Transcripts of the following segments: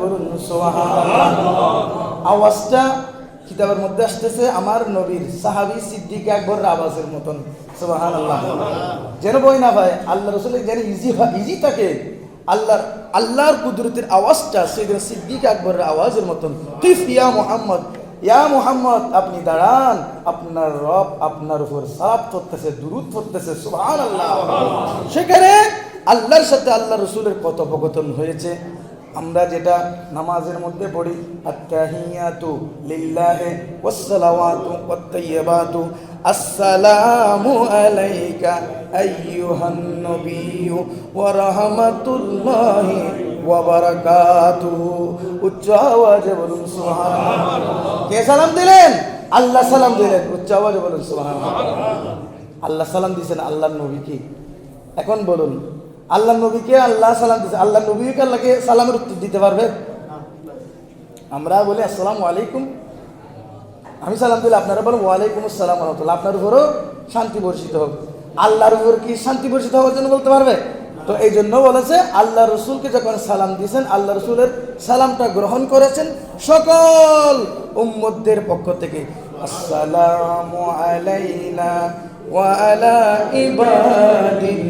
বলুন সুবহানাল্লাহ। আওয়াজটা কিতাবের মধ্যে আসতেছে আমার নবীর সাহাবী সিদ্দিক আকবরের আওয়াজের মতন। সুবহানাল্লাহ। যেন বই না ভাই, আল্লাহ রাসূলের যেন ইজি থাকে, আল্লাহর কুদরতের আওয়াজটা সাইয়েদনা সিদ্দিক আকবরের আওয়াজের মতন। কিফ ইয়া মুহাম্মদ, ইয়া মুহাম্মদ, আপনি দাঁড়ান, আপনার রব আপনার উপর সালাত করতেছে, দুরূদ পড়তেছে। সুবহানাল্লাহ। সেখানে আল্লাহর সাথে আল্লাহ রাসূলের কথোপকথন হয়েছে। আমরা যেটা নামাজের মধ্যে পড়ি, আত্তাহিয়াতু লিল্লাহি ওয়াস সালাওয়াতু ওয়াত তাইয়্যিবাতু আসসালামু আলাইকা আইয়ুহান নবিয়্যু ওয়া রাহমাতুল্লাহি ওয়া বারাকাতুহু। উচ্চ আওয়াজে বলুন সুবহানাল্লাহ। কে সালাম দিলেন? আল্লাহ সালাম দিলেন। উচ্চ আওয়াজে বলুন সুবহানাল্লাহ। আল্লাহ সালাম দিয়েছেন আল্লাহর নবীকে। এখন বলুন, আল্লাহ নবীকে আল্লাহ সালাম দিয়েছে, আল্লাহ নবীকে আল্লাহকে সালামের উত্তর দিতে পারবে? আমরা বলি আসসালামু আলাইকুম, আমি সালাম দিলে আপনারা বলেন ওয়ালাইকুম আসসালাম ওয়া রাহমাতুল্লাহ, আপনার উপরও শান্তি বর্ষিত হোক। আল্লাহর উপর কি শান্তি বর্ষিত হওয়ার জন্য বলতে পারবে? তো এই জন্য বলেছে আল্লাহ রসুলকে যখন সালাম দিয়েছেন, আল্লাহ রসুলের সালামটা গ্রহণ করেছেন সকল উম্মতদের পক্ষ থেকে। আসসালামু আলাইনা ওয়া আলা ইবাদিল্লাহিস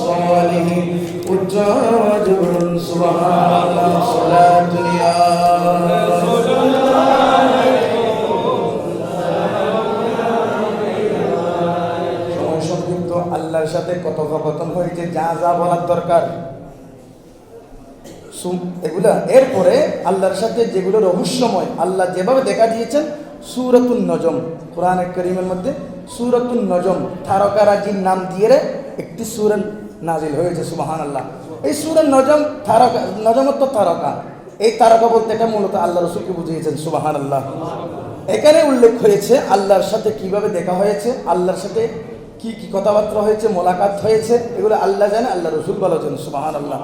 সালিহিন। উচ্চ আওয়াজে বলুন সুবহানাল্লাহ। সালাতুল ইয়া আল্লাহর সাথে কথোপকথন হয়েছে, যা যা বলার দরকার এগুলা। এরপরে আল্লাহর সাথে যেগুলো রহস্যময়, আল্লাহ যেভাবে দেখা দিয়েছেন, সূরাতুন নজম, কোরআনে কারীমের মধ্যে সূরাতুন নজম তারকারাজির নাম দিয়ে একটি সূরা নাজিল হয়েছে। সুবহানাল্লাহ। এই সূরা নজম, তারকা, নজম তো তারকা, এই তারকা বলতে এটা মূলত আল্লাহ রাসূলকে বুঝিয়েছেন। সুবহানাল্লাহ। এখানে উল্লেখ হয়েছে আল্লাহর সাথে কিভাবে দেখা হয়েছে, আল্লাহর সাথে কি কি কথাবার্তা হয়েছে, মোলাকাত হয়েছে, এগুলো আল্লাহ জানে, আল্লাহ রসুল বলেছেন। সুবহানাল্লাহ।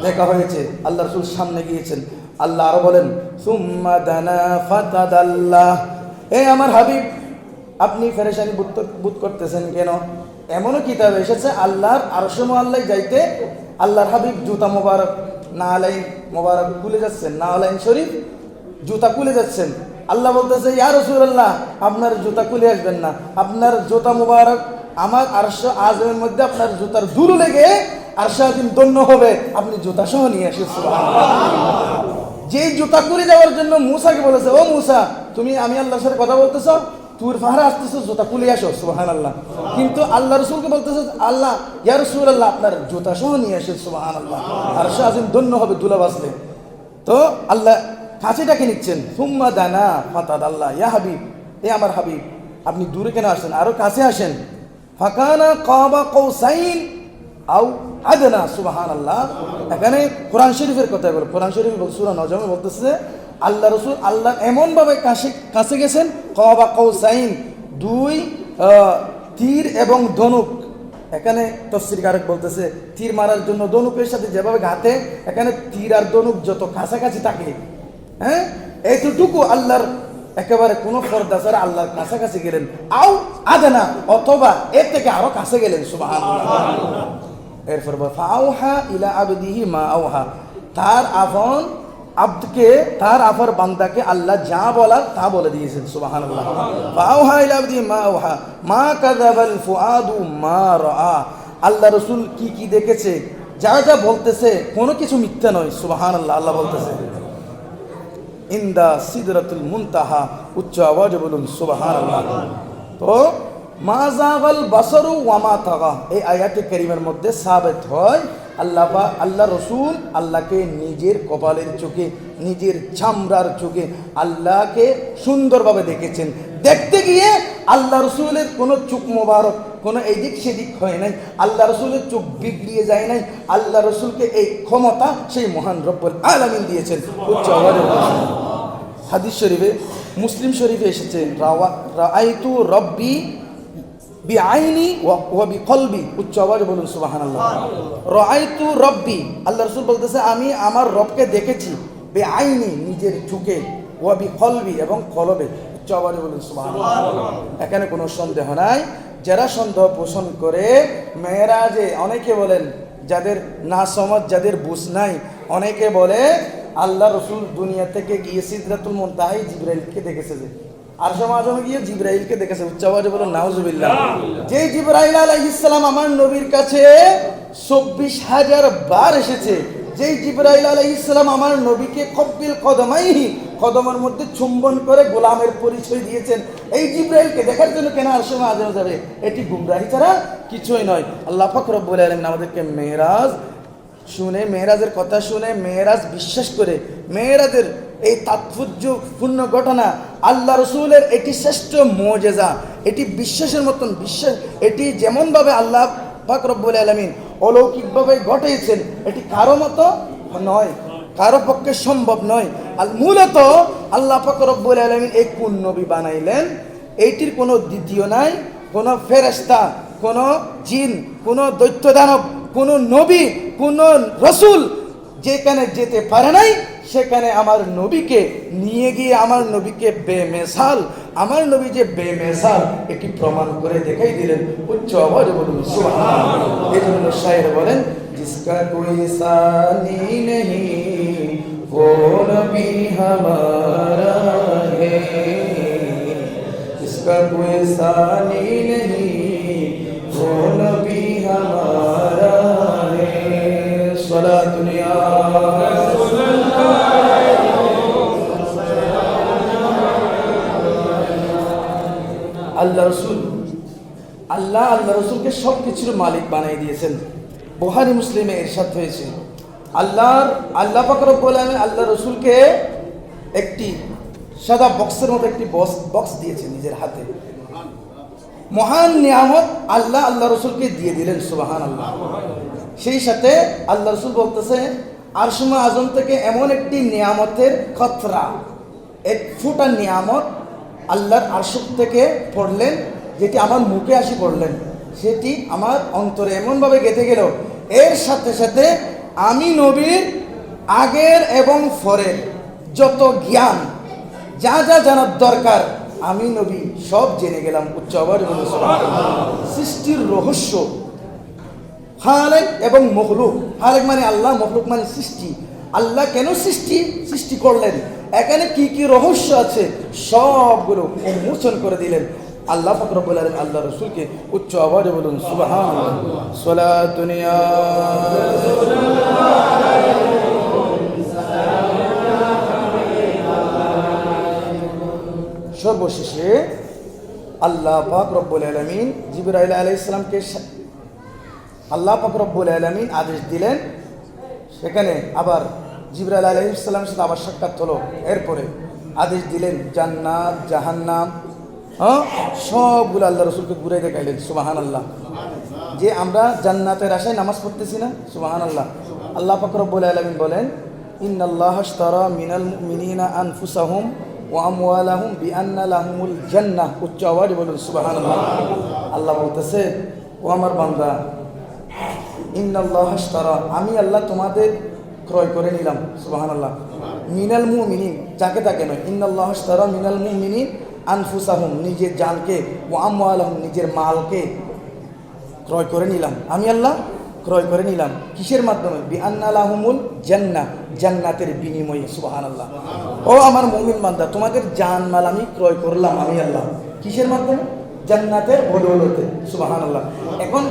দেখা হয়েছে, আল্লাহ রসুল সামনে গিয়েছেন। আল্লাহ আরো বলেন সুম্মা দানা ফাতাদাল্লাহ। আমার হাবিব, আপনি পেরেশানি বোধ করতেছেন কেন? এমনও কিতাব এসেছে আল্লাহর আরশে মুআল্লায় যাইতে আল্লাহর হাবিব জুতা মোবারক, নালাইন মোবারক খুলে যাচ্ছেন, নালাইন শরীফ জুতা খুলে যাচ্ছেন। আল্লাহ বলতেছে ইয়া রাসূলুল্লাহ, আপনার জুতা খুলে আসবেন না, আপনার জুতা মুবারক আমার আরশে আযমের মধ্যে আপনার জুতার ধুলো লেগে আরশে আযম ধন্য হবে, আপনি জুতা সহ নিয়ে আসেন। সুবহানাল্লাহ। যেই জুতা খুলে যাওয়ার জন্য মূসাকে বলেছে, ও মূসা, তুমি আমি আল্লাহর সাথে কথা বলতেছ, তুর পাহাড়ে আসতেছ, জুতা খুলে আসো। সুবহানাল্লাহ। কিন্তু আল্লাহ রাসূলকে বলতেছে আল্লাহ ইয়া রাসূলুল্লাহ, আপনার জুতা সহ নিয়ে আসেন। সুবহানাল্লাহ। আরশে আযম ধন্য হবে ধুলা বাসলে। তো আল্লাহ কাছে ডাকে নিচ্ছেন, সুম্মা দানা ফাতাদাল্লাহ। ইয়া হাবিব, আমার হাবিব, আপনি দূরে কেন আসেন, আরো কাছে আসেন। ফাকানা কাবা কৌসাইন আও আদনা। সুবহানাল্লাহ। এখানে কোরআন শরীফের কথা বলে, কোরআন শরীফ সূরা নজমে বলতেছে আল্লাহ রাসূল আল্লাহ এমন ভাবে কাছে গেছেন, কাবা কৌসাইন, দুই তীর এবং ধনুক। এখানে তাফসীরকারক বলতেছে তীর মারার জন্য ধনুকের সাথে যেভাবে ঘাতে, এখানে তীর আর ধনুক যত কাছাকাছি থাকে, এইটুকু আল্লাহর একেবারে কোনো পর্দা ছাড়া আল্লাহর কাছাকাছি গেলেন। আও আদনা, অথবা এর থেকে আরো কাছে গেলেন। সুবহানাল্লাহ। এরপর ফাআওহা ইলা আবদিহি মা আওহা, তার আপন আব্দকে, তার আপন বান্দাকে আল্লাহ যা বলার তা বলে দিয়েছেন। সুবহানাল্লাহ। ফাআওহা ইলা আবদিহি মা আওহা মা কাযাবাল ফুআদু মা রাআ। আল্লাহ রাসূল কি কি দেখেছে, যা যা বলতেছে কোনো কিছু মিথ্যা নয়। সুবহানাল্লাহ। আল্লাহ বলতেছে ইনদা সিদরাতুল মুনতাহা। উচ্চ আওয়াজে বলুন সুবহানাল্লাহ। তো মা যাগাল বাসারু ওয়া মা তাগা, এই আয়াতে কারীমের মধ্যে সাবিত হয় আল্লাহ রসুল আল্লাহকে নিজের কপালের চোখে, নিজের চামড়ার চোখে আল্লাহকে সুন্দরভাবে দেখেছেন। দেখতে গিয়ে আল্লাহ রসুলের কোনো চোখ মোবারক কোনো এদিক সেদিক হয় নাই, আল্লাহ রসুলের চোখ বিগড়িয়ে যায় নাই। আল্লাহ রসুলকে এই ক্ষমতা সেই মহান রব্বুল আলামিন দিয়েছেন। উচ্চ আওয়াজে হাদিস শরীফে, মুসলিম শরীফে এসেছে রাআইতু রব্বি বিআইনি ওয়া বিকলবি। উচ্চ আওয়াজে বলুন সুবহানাল্লাহ। রাআইতু রব্বি, আল্লাহ রাসূল বলতেছে আমি আমার রবকে দেখেছি, বিআইনি নিজের চোখে, ওয়া বিকলবি এবং কলবে। উচ্চ আওয়াজে বলুন সুবহানাল্লাহ। এখানে কোনো সন্দেহ নাই। যারা সন্দেহ পোষণ করে মেয়েরাজে, অনেকে বলেন যাদের না সমাজ, যাদের বুঝ নাই, অনেকে বলে আল্লাহ রসুল দুনিয়া থেকে গিয়ে সিদরাতুল মুনতাহায় জিবরাইলকে দেখেছে, যে আরশে মাযমে গিয়ে জিবরাইলকে দেখেছে। উচ্চ আওয়াজে বলুন নাউজুবিল্লাহ। যে জিবরাইল আলাইহিস সালাম আমার নবীর কাছে 24,000 বার এসেছে, যেই জিবরাইল আলাইহিস সালাম আমার নবীকে কব্বিল কদমাইহি, কদমের মধ্যে চুম্বন করে গোলামের পরিচয় দিয়েছেন, এই জিবরাইলকে দেখার জন্য কেন আরশে মাযমে যাবে? এটি গুমরাহি ছাড়া কিছুই নয়। আল্লাহ পাক রব্বুল আলামিন আমাদেরকে মেরাজ শুনে, মেয়েরাজের কথা শুনে, মেয়েরাজ বিশ্বাস করে, মেয়েরাজের এই তাৎপর্যপূর্ণ ঘটনা, আল্লাহ রসুলের এটি শ্রেষ্ঠ মুজিজা, এটি বিশ্বাসের মতন বিশ্বাস, এটি যেমনভাবে আল্লাহ পাক রব্বুল আলামিন অলৌকিকভাবে ঘটিয়েছেন, এটি কারো মতো নয়, কারো পক্ষে সম্ভব নয়। আর মূলত আল্লাহ পাক রব্বুল আলামিন এই কোন নবী বানাইলেন, এইটির কোনো দ্বিতীয় নাই, কোনো ফেরেশতা, কোনো জিন, কোনো দৈত্য দানব, কোনো নবী, কোনো রসুল যেখানে যেতে পারে নাই, সেখানে আমার নবীকে নিয়ে গিয়ে আমার নবীকে বেমেসাল, আমার নবী যে বেমেসাল এটি প্রমাণ করে দেখাই দিলেন। উচ্চ আওয়াজে বলুন সুবহানাল্লাহ। এই জন্য শায়ের বলেন, জিসকা কোই সানি নেহি वो नबी हमारा है, जिसका कोई सानी नहीं वो नबी हमारा है। सला दुनिया আল্লাহ রসুল, আল্লাহ রসুলকে সব কিছুর মালিক বানিয়ে দিয়েছেন। বুখারী মুসলিমে ইরশাদ হয়েছে, আল্লাহ পাক রব্বুল আলামিন আল্লাহ রসুলকে একটি সাদা বক্সের মতো একটি বক্স দিয়েছে নিজের হাতে। মহান নিয়ামত আল্লাহ রসুলকে দিয়ে দিলেন, সুবহানাল্লাহ। সেই সাথে আল্লাহ রসুল বলতেছে, আরশে আযম থেকে এমন একটি নিয়ামতের কতরা, এক ফুটা নিয়ামত আল্লাহর আরশ থেকে পড়লেন, যেটি আমার মুখে আসি পড়লেন, সেটি আমার অন্তরে এমনভাবে গেঁথে গেল, এর সাথে সাথে আমি নবীর আগের এবং পরের যত জ্ঞান, যা যা জানার দরকার, আমি নবী সব জেনে গেলাম। উচ্চ আওয়াজে বলুন সুবহানাল্লাহ। সৃষ্টির রহস্য, খালেক এবং মখলুক, খালেক মানে আল্লাহ, মখলুক মানে সৃষ্টি। আল্লাহ কেন সৃষ্টি করলেন, এখানে কি কি রহস্য আছে, সবগুলো উন্মোচন করে দিলেন আল্লাহ পাক রব্বুল আলামিন আল্লাহ রাসূলকে। উচ্চ আওয়াজে বলুন সুবহানাল্লাহ। সালাতুন ইয়া সর্বশেষে আল্লাহ পাক রব্বুল আলামিন জিবরাইল আলাইহিস সালামকে আল্লাহ পাক রব্বুল আলামিন আদেশ দিলেন, সেখানে আবার জিবরাইল আলাইহিস সালামের সাথে আবার সাক্ষাৎ হলো। এরপরে আদেশ দিলেন জান্নাত, জাহান্নাম, সবগুলো আল্লাহ রসুলকে ঘুরে দেখাইলেন, সুবহানাল্লাহ। যে আমরা জান্নাতের আশায় নামাজ পড়তেছি না, সুবহানাল্লাহ। আল্লাহ পাক রব্বুল আলামিন বলেন, ইন্নাল্লাহা আশতারা মিনাল মুমিনিনা আনফুসাহুম ওয়া আমওয়ালাহুম বিআন্না লাহুমুল জান্নাহ। উচ্চ আওয়াজে বলুন সুবহানাল্লাহ। আল্লাহ বলতেছে, ও আমার বান্দা, ইন্নাল্লাহা আশতারা, আমি আল্লাহ তোমাদের ক্রয় করে নিলাম, সুবহানাল্লাহ। মিনাল মুমিনিন, যাকে তাকে নয়, ইন্নাল্লাহা আশতারা মিনাল মুমিনিন আনফুসাহুম, নিজের জানকে, ওয়া আমওয়ালাহুম, নিজের মালকে ক্রয় করে নিলাম, আমি আল্লাহ ক্রয় করে নিলাম। কিসের মাধ্যমে? বিআন্না লাহুমুল জান্নাহ, জান্নাতের বিনিময়ে, সুবহানাল্লাহ। ও আমার মুমিন বান্দা, তোমাদের জানমাল আমি ক্রয় করলাম, আমি আল্লাহ। কিসের মাধ্যমে? জান্নাতের বদৌলতে, সুবহানাল্লাহ। এখন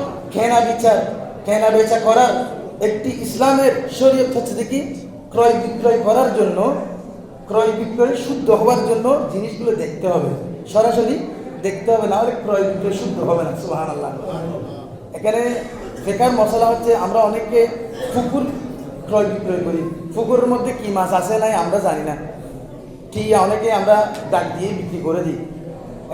কেনা বেচা করার একটি ইসলামের শরীয়ত হচ্ছে দেখি, ক্রয় বিক্রয় করার জন্য, ক্রয় বিক্রয় শুদ্ধ হওয়ার জন্য জিনিসগুলো দেখতে হবে, সরাসরি দেখতে হবে, না হলে ক্রয় বিক্রয় শুদ্ধ হবে না, সুবহানাল্লাহ। এখানে ফিকহের মশলা হচ্ছে, আমরা অনেকে পুকুর ক্রয় বিক্রয় করি, পুকুরের মধ্যে কি মাছ আছে নাই আমরা জানি না, কি অনেকে আমরা ডাক দিয়ে বিক্রি করে দিই,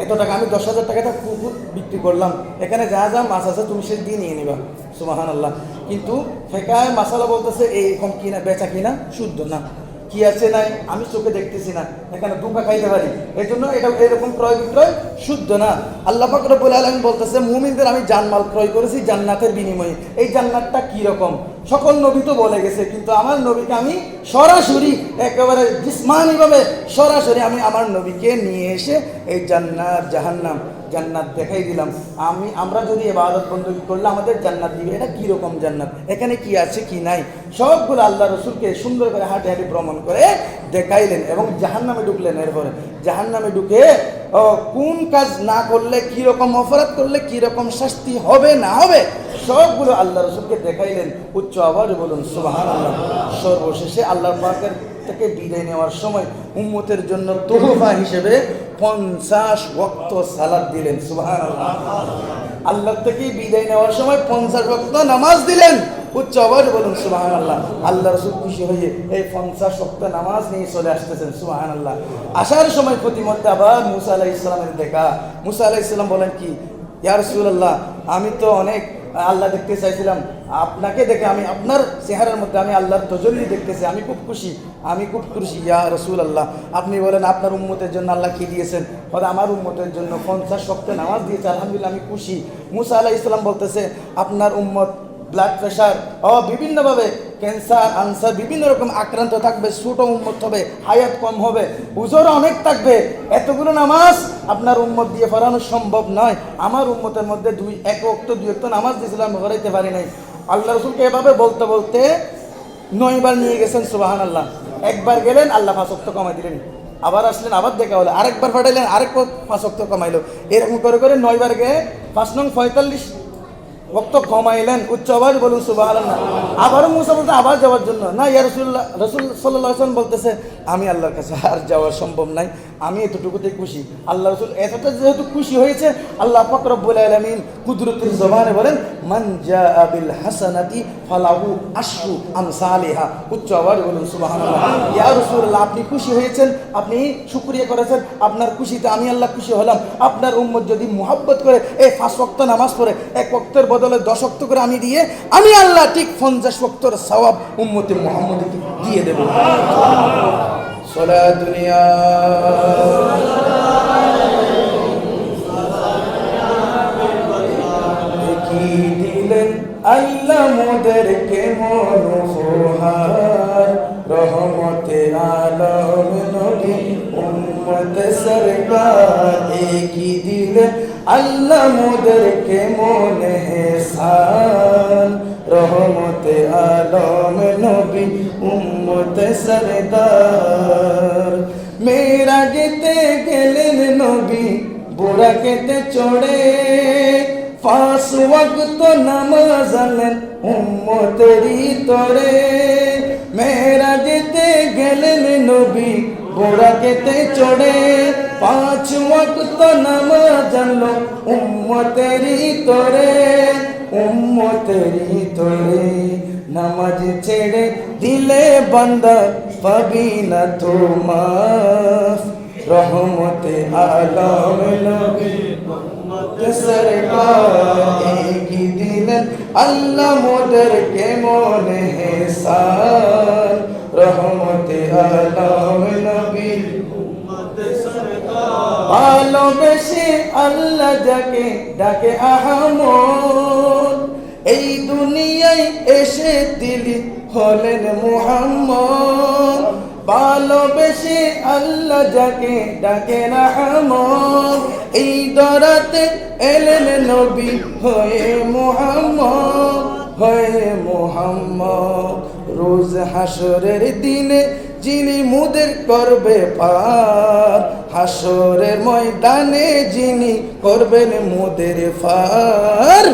এত টাকা, আমি 10,000 টাকাটা পুকুর বিক্রি করলাম, এখানে যা যা মাছ আছে তুমি সে দিয়ে নিয়ে নিবা, সুবহানাল্লাহ। কিন্তু ফিকহের মশলা বলতেছে এইরকম কিনা বেচা কিনা শুদ্ধ না, কি আছে নাই আমি চোখে দেখতেছি না, এখানে ধোঁকা খাইতে পারি, এই জন্য এটা এরকম ক্রয় বিক্রয় শুদ্ধ না। আল্লাহ পাক রব্বুল আলামিন বলতেছে, মুমিনদের আমি জানমাল ক্রয় করেছি জান্নাতের বিনিময়ে। এই জান্নাতটা কি রকম? সকল নবী তো বলে গেছে, কিন্তু আমার নবীকে আমি সরাসরি একেবারে জিসমানিভাবে সরাসরি আমি আমার নবীকে নিয়ে এসে এই জান্নাত জাহান্নাম জান্নাত দেখাই দিলাম। আমরা যদি ইবাদত বندگی করলে আমাদের জান্নাত দিবে, এটা কীরকম জান্নাত, এখানে কি আছে কি নাই সবগুলো আল্লাহ রসুলকে সুন্দর করে হাঁটে হাঁটে ভ্রমণ করে দেখাইলেন এবং জাহান্নামে ঢুকলেন। এরপরে জাহান্নামে ঢুকে কোন কাজ না করলে কীরকম অপরাধ করলে কীরকম শাস্তি হবে না হবে সবগুলো আল্লাহ রসুলকে দেখাইলেন। উচ্চ আওয়াজে বলুন সুবহানাল্লাহ। সর্বশেষে আল্লাহ পাকের থেকে বিদায় নেওয়ার সময় উম্মতের জন্য তোহফা হিসেবে 50 ওয়াক্ত সালাত দিলেন। সুবহানাল্লাহ। আল্লাহ থেকে বিদায় নেওয়ার সময় 50 ওয়াক্ত নামাজ দিলেন। উচ্চ আওয়াজে বলুন সুবহানাল্লাহ। আল্লাহ রাসূল খুশি হয়ে এই 50 ওয়াক্ত নামাজ নিয়ে চলে আসতেছেন। সুবহানাল্লাহ। আসার সময় প্রতিমধ্যে আবার মুসা আলাইহিস সালামের দেখা। মুসা আলাইহিস সালাম বলেন কি, ইয়া রাসূলুল্লাহ, আমি তো অনেক আল্লাহ দেখতে চাইছিলাম, আপনাকে দেখে আমি আপনার চেহারার মধ্যে আমি আল্লাহর তজল্লি দেখতেছি, আমি খুব খুশি ইয়া রাসূলুল্লাহ। আপনি বলেন আপনার উম্মতের জন্য আল্লাহ কি দিয়েছেন? বলে আমার উম্মতের জন্য 50 ওয়াক্ত নামাজ দিয়েছে, আলহামদুলিল্লাহ আমি খুশি। মুসা আলাইহিস সালাম বলতেছে আপনার উম্মত ব্লাড প্রেশার বিভিন্নভাবে ক্যান্সার আনসার বিভিন্ন রকম আক্রান্ত থাকবে, ছোট উম্মত হবে, হায়াত কম হবে, উজরও অনেক থাকবে, এতগুলো নামাজ আপনার উম্মত দিয়ে পড়ানো সম্ভব নয়। আমার উম্মতের মধ্যে এক ওয়াক্ত 2 ওয়াক্ত নামাজ দিয়েছিলাম, পড়াইতে পারি নাই। আল্লাহ রসুলকে এভাবে বলতে বলতে 9 বার নিয়ে গেছেন। সুবহানাল্লাহ। একবার গেলেন আল্লাহ 5 ওয়াক্ত কমাই দিলেন, আবার আসলেন আবার দেখা হলো, আরেকবার পাঠাইলেন আরেক 5 ওয়াক্ত কমাইলো, এরকম করে করে 9 বার গিয়ে 5 নং 45 ওয়াক্ত কমাইলেন। উচ্চ আওয়াজ বলুন সুবহানাল্লাহ। আবারও মুসা বলতে আবার যাওয়ার জন্য না, ইয়া রাসূলুল্লাহ, রাসূল সাল্লাল্লাহু আলাইহি ওয়াসাল্লাম বলতেছে আমি আল্লাহর কাছে আর যাওয়া সম্ভব নাই, আমি এতটুকুতে খুশি। আল্লাহ রাসূল এতটা যেহেতু খুশি হয়েছে, আল্লাহ পাক রব্বুল আলামিন কুদরতের জবানে বলেন মান জাআ বিল হাসানাতি ফালাহু আশরু আমসালিহা। উচ্চ আওয়াজ বলুন সুবহানাল্লাহ। ইয়া রাসূলুল্লাহ, আপনি খুশি হয়েছেন, আপনি শুকরিয়া করেছেন, আপনার খুশিতে আমি আল্লাহ খুশি হলাম। আপনার উম্মত যদি মুহাব্বত করে এই 5 ওয়াক্ত নামাজ পড়ে, এক ওয়াক্তের বদলে 10 ওয়াক্ত করে আমি দিয়ে, আমি আল্লাহ ঠিক 50 ওয়াক্তের সওয়াব উম্মতে মুহাম্মদকে দিয়ে দেব। সালাত দুনিয়া কি দিলেন আল্লাহ মোদেরকে মনোহার, রহমতে আলম নবী উম্মত সরকার। কি দিলেন আল্লাহ মোদেরকে মনে হেসান, রহমতে আলম নবী উম্মত সরদার। মেরা যেতে গেলেন নবী বুরাকেতে চড়ে, 5 ওয়াক্ত নামাজ আনলেন উম্মতেরই তরে। মেরা যেতে গেলেন নবী বুরাকেতে চড়ে, 5 ওয়াক্ত নামাজ আনলো উম্মতেরই তরে, উম্মতেরই তরে। নামাজ ছেড়ে দিলে বান্দা পাবি না তো মাফ, রহমতে আলম নবী উম্মত সরকার। কি দিলেন আল্লাহ মোদেরকে মনে হেসান, রহমতে আলম নবী উম্মত সরকার। ভালোবেসে আল্লাহ যাকে ডাকে আহমদ, এই দুনিয়ায় এসে দিলি হলেন মুহাম্মদ। ভালোবেসে আল্লাহ যাকে ডাকে রহমত, এই দরাতে এলেন নবী হয়ে মুহাম্মদ, হয়ে মুহাম্মদ। রোজ হাসরের দিনে যিনি মুদের করবে পার, হাসরের ময়দানে যিনি করবেন মুদের ফার,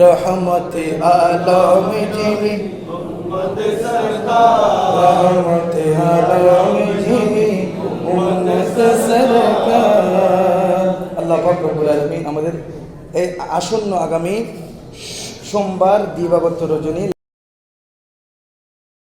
রহমতে আলম যিনি উম্মত সরকার, রহমতে আলম যিনি উম্মত সরকার। আল্লাহ পাক রব্বুল আলামিন আমাদের এই আসন্ন আগামী সোমবার দিবাগত রজনী